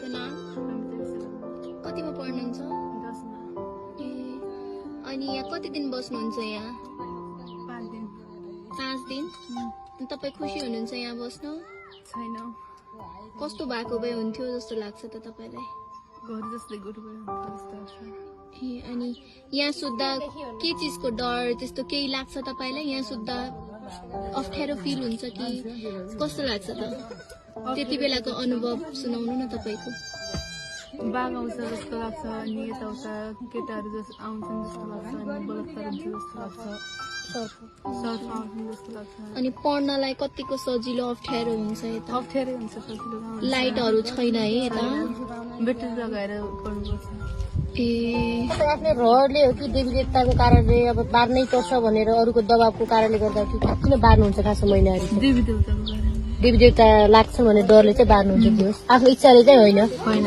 तपाईँको नाम कतिमा पढ्नुहुन्छ ए अनि यहाँ कति दिन बस्नुहुन्छ यहाँ 5 दिन तपाईँ खुसी हुनुहुन्छ यहाँ बस्नु छैन कस्तो भएको भए हुन्थ्यो जस्तो लाग्छ त तपाईँलाई घर जस्तै गुरु भयो जस्तो लाग्छ ए अनि यहाँ सुत्दा के चिजको डर त्यस्तो केही लाग्छ तपाईँलाई यहाँ सुत्दा अप्ठ्यारो फिल हुन्छ कि कस्तो लाग्छ त त्यति बेलाको अनुभव सुनाउनु न तपाईँको बाघ आउँछ जस्तो लाग्छ अनि यताउता केटाहरू जस्तो आउँछन् जस्तो लाग्छ अनि बलात्कार हुन्छ जस्तो लाग्छ सर्फ आउँछन् जस्तो लाग्छ अनि पढ्नलाई कतिको सजिलो अप्ठ्यारो हुन्छ यता अप्ठ्यारै हुन्छ सजिलो लाइटहरू छैन है यता ब्याट्री लगाएर पढ्नुपर्छ ए आफ्नै रहरले हो कि देवी देवताको कारणले अब बार्नै पर्छ भनेर अरूको दबावको कारणले गर्दा कि किन बार्नुहुन्छ खास महिनाहरू देवी देवताको बारेमा देवी देवता लाग्छ भने डरले चाहिँ बार्नुहुन्छ आफ्नो इच्छाले चाहिँ होइन होइन